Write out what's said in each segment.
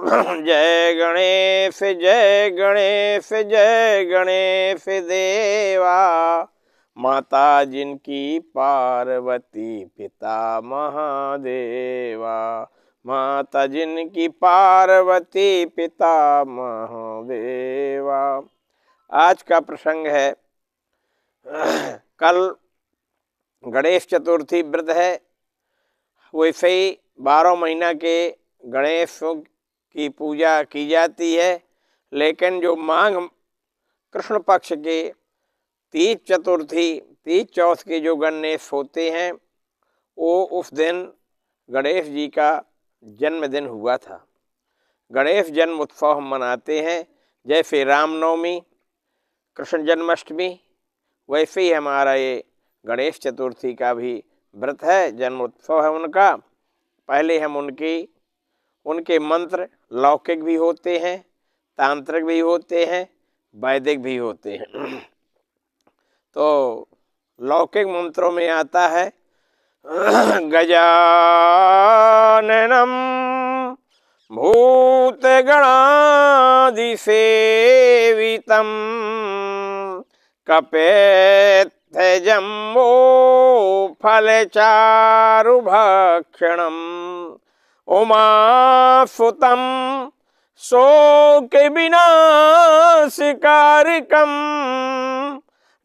जय गणेश जय गणेश जय गणेश देवा। माता जिनकी पार्वती पिता महादेवा। माता जिनकी पार्वती पिता महादेवा। आज का प्रसंग है, कल गणेश चतुर्थी व्रत है। वैसे ही 12 महीना के गणेश की पूजा की जाती है, लेकिन जो माघ कृष्ण पक्ष के तीज चतुर्थी तीज चौथ के जो गणेश होते हैं, वो उस दिन गणेश जी का जन्मदिन हुआ था। गणेश जन्म उत्सव हम मनाते हैं, जैसे रामनवमी, कृष्ण जन्माष्टमी, वैसे ही हमारा ये गणेश चतुर्थी का भी व्रत है, जन्म उत्सव है उनका। पहले हम उनके मंत्र लौकिक भी होते हैं, तांत्रिक भी होते हैं, वैदिक भी होते हैं। तो लौकिक मंत्रों में आता है गजाननम भूतगणादिसेवितम कपेत्थजम्बो फलचारुभक्षणम उमासुतं शोकविनाशकारकं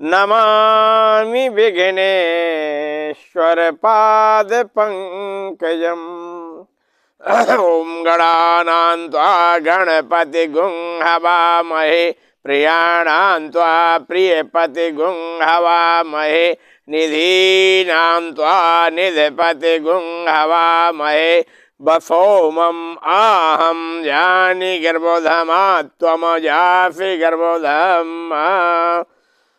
नमामि विघ्नेश्वर पादपङ्कजम्। ओम गणानां त्वा गणपतिगुं हवामहे प्रियाणां त्वा प्रियपतिगुं हवामहे निधीनां त्वा निधिपतिगुं हवामहे बसोमम् आहं जानि गर्भोधमा त्वमजासि गर्भोधमा।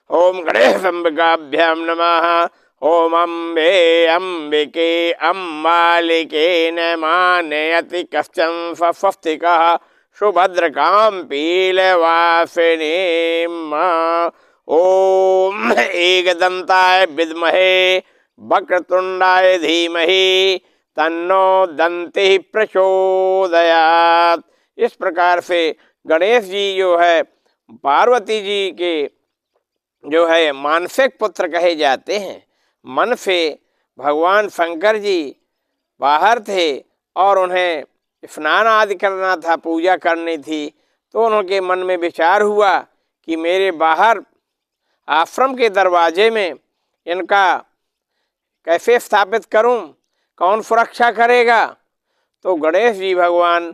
ओम गणेश अंबिकाभ्यां नमः। ओम अम्बे अंबिके अम्बालिके नमानयति कश्चन स्वस्तिकः सुभद्रकां पीलवासिनीम्। ओम एकदन्ताय विद्महे वक्रतुण्डाय धीमहि तन्नो दन्ति प्रचोदयात्। इस प्रकार से गणेश जी जो है पार्वती जी के जो है मानसिक पुत्र कहे जाते हैं। मन से भगवान शंकर जी बाहर थे और उन्हें स्नान आदि करना था, पूजा करनी थी, तो उनके मन में विचार हुआ कि मेरे बाहर आश्रम के दरवाजे में इनका कैसे स्थापित करूं, कौन सुरक्षा करेगा। तो गणेश जी भगवान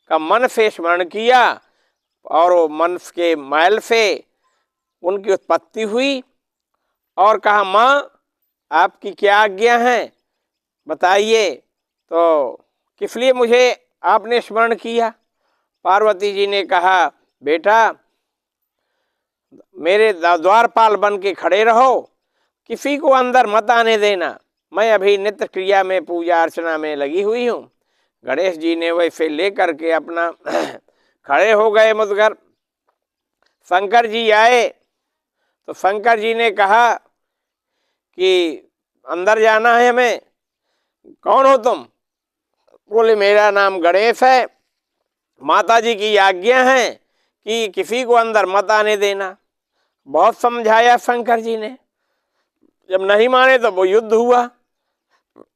का मन से स्मरण किया और वो मन के मैल से उनकी उत्पत्ति हुई और कहा, माँ आपकी क्या आज्ञा है बताइए, तो किस लिए मुझे आपने स्मरण किया। पार्वती जी ने कहा, बेटा मेरे द्वारपाल बन के खड़े रहो, किसी को अंदर मत आने देना, मैं अभी नित्य क्रिया में पूजा अर्चना में लगी हुई हूँ। गणेश जी ने वैसे लेकर के अपना खड़े हो गए मुदगर। शंकर जी आए तो शंकर जी ने कहा कि अंदर जाना है हमें। कौन हो तुम? बोले मेरा नाम गणेश है, माता जी की आज्ञा है कि किसी को अंदर मत आने देना। बहुत समझाया शंकर जी ने, जब नहीं माने तो वो युद्ध हुआ।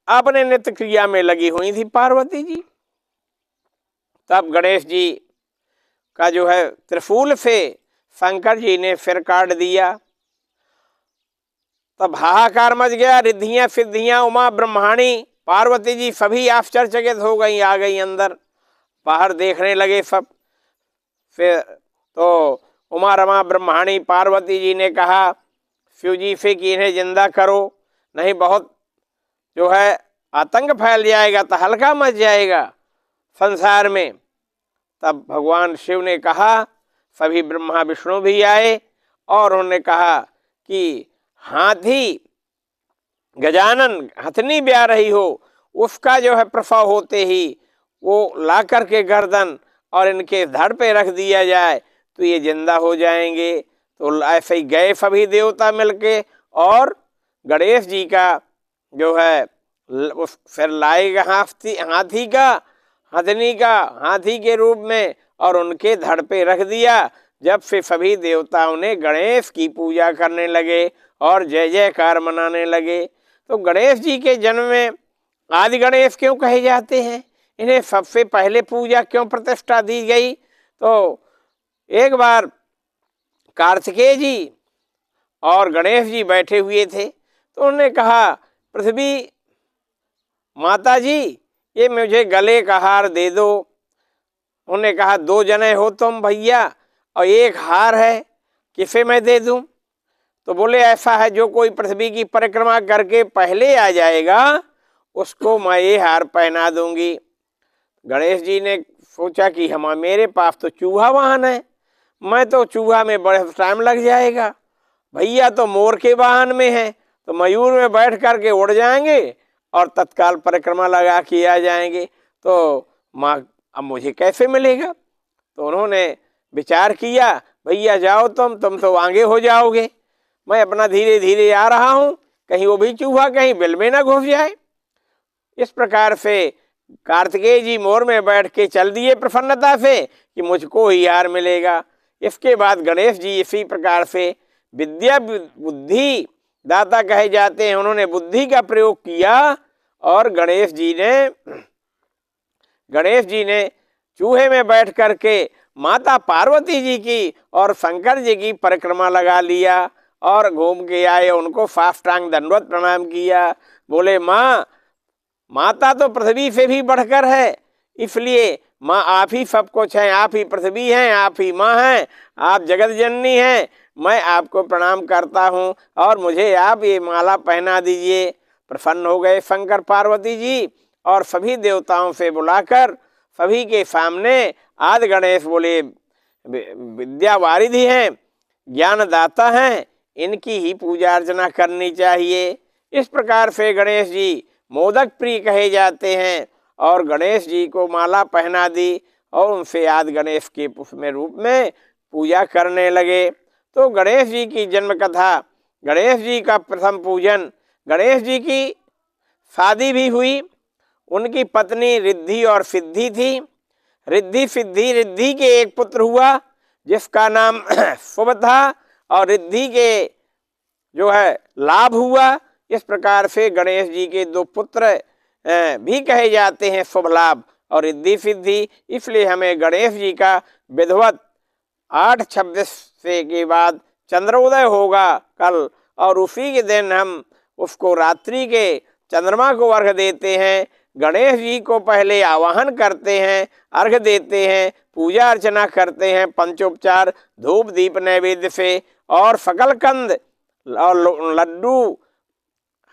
अपने नित्य क्रिया में लगी हुई थी पार्वती जी। तब गणेश जी का जो है त्रिशूल से शंकर जी ने सिर काट दिया। तब हाहाकार मच गया। रिद्धियां सिद्धियां उमा ब्रह्माणी पार्वती जी सभी आश्चर्यचकित हो गई, आ गई अंदर, बाहर देखने लगे सब। फिर तो उमा रमा ब्रह्माणी पार्वती जी ने कहा शिव जी से कि इन्हें जिंदा करो, नहीं बहुत जो है आतंक फैल जाएगा, तो हल्का मच जाएगा संसार में। तब भगवान शिव ने कहा, सभी ब्रह्मा विष्णु भी आए और उन्होंने कहा कि हाथी गजानन हथनी ब्याह रही हो, उसका जो है प्रसव होते ही वो ला करके गर्दन और इनके धड़ पे रख दिया जाए तो ये जिंदा हो जाएंगे। तो ऐसे ही गए सभी देवता मिलके और गणेश जी का जो है फिर लाएगा हाथी का, हथनी का हाथी के रूप में और उनके धड़ पे रख दिया। जब से सभी देवताओं ने गणेश की पूजा करने लगे और जय जयकार मनाने लगे। तो गणेश जी के जन्म में आदि गणेश क्यों कहे जाते हैं? इन्हें सबसे पहले पूजा क्यों प्रतिष्ठा दी गई? तो एक बार कार्तिकेय जी और गणेश जी बैठे हुए थे, तो उन्होंने कहा, पृथ्वी माता जी, ये मुझे गले का हार दे दो। उन्होंने कहा, 2 जने हो तुम भैया और एक हार है, किसे मैं दे दूं? तो बोले, ऐसा है, जो कोई पृथ्वी की परिक्रमा करके पहले आ जाएगा उसको मैं ये हार पहना दूंगी। गणेश जी ने सोचा कि मेरे पास तो चूहा वाहन है, मैं तो चूहा में बड़े टाइम लग जाएगा। भैया तो मोर के वाहन में है, तो मयूर में बैठ करके उड़ जाएंगे और तत्काल परिक्रमा लगा के आ जाएंगे। तो माँ, अब मुझे कैसे मिलेगा? तो उन्होंने विचार किया, भैया जाओ तुम तो आगे हो जाओगे, मैं अपना धीरे धीरे आ रहा हूँ, कहीं वो भी चूहा कहीं बिल में ना घुस जाए। इस प्रकार से कार्तिकेय जी मोर में बैठ के चल दिए प्रसन्नता से कि मुझको ही हार मिलेगा। इसके बाद गणेश जी इसी प्रकार से विद्या बुद्धि दाता कहे जाते हैं, उन्होंने बुद्धि का प्रयोग किया और गणेश जी ने चूहे में बैठ करके माता पार्वती जी की और शंकर जी की परिक्रमा लगा लिया और घूम के आए, उनको साष्टांग दंडवत प्रणाम किया। बोले, माता तो पृथ्वी से भी बढ़कर है, इसलिए माँ आप ही सब कुछ हैं, आप ही पृथ्वी हैं, आप ही माँ हैं, आप जगत जननी हैं, मैं आपको प्रणाम करता हूँ और मुझे आप ये माला पहना दीजिए। प्रसन्न हो गए शंकर पार्वती जी और सभी देवताओं से बुलाकर सभी के सामने आदि गणेश बोले, विद्या वारिधि हैं, ज्ञानदाता हैं, इनकी ही पूजा अर्चना करनी चाहिए। इस प्रकार से गणेश जी मोदक प्रिय कहे जाते हैं और गणेश जी को माला पहना दी और उनसे आदि गणेश के पुष्प में रूप में पूजा करने लगे। तो गणेश जी की जन्म कथा, गणेश जी का प्रथम पूजन, गणेश जी की शादी भी हुई। उनकी पत्नी रिद्धि और सिद्धि थी। रिद्धि सिद्धि, रिद्धि के एक पुत्र हुआ जिसका नाम शुभ था और रिद्धि के जो है लाभ हुआ। इस प्रकार से गणेश जी के 2 पुत्र भी कहे जाते हैं, शुभ लाभ और रिद्धि सिद्धि। इसलिए हमें गणेश जी का विधिवत 8/26 से के बाद चंद्रोदय होगा कल, और उसी के दिन हम उसको रात्रि के चंद्रमा को अर्घ देते हैं। गणेश जी को पहले आवाहन करते हैं, अर्घ देते हैं, पूजा अर्चना करते हैं पंचोपचार धूप दीप नैवेद्य से और सकल कंद और लड्डू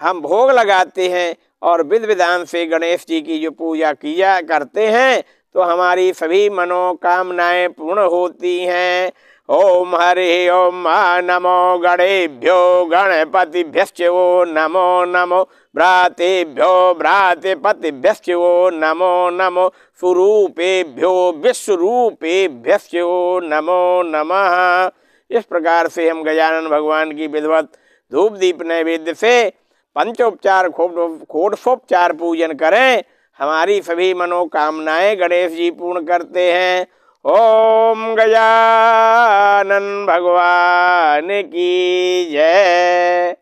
हम भोग लगाते हैं और विधि विधान से गणेश जी की जो पूजा किया करते हैं तो हमारी सभी मनोकामनाएं पूर्ण होती हैं। ओम हरि ओम नमो गणेभ्यो गणपतिभ्यश्च वो नमो नमो भ्रातेभ्यो भ्रातेपतिभ्यश्च वो नमो नमो स्वरूपेभ्यो विश्वरूपेभ्यश्च वो नमो नमः। इस प्रकार से हम गजानन भगवान की विधिवत धूप दीप नैवेद्य से पंचोपचार षोडशोपचार पूजन करें, हमारी सभी मनोकामनाएं गणेश जी पूर्ण करते हैं। ओम गजानन भगवान की जय।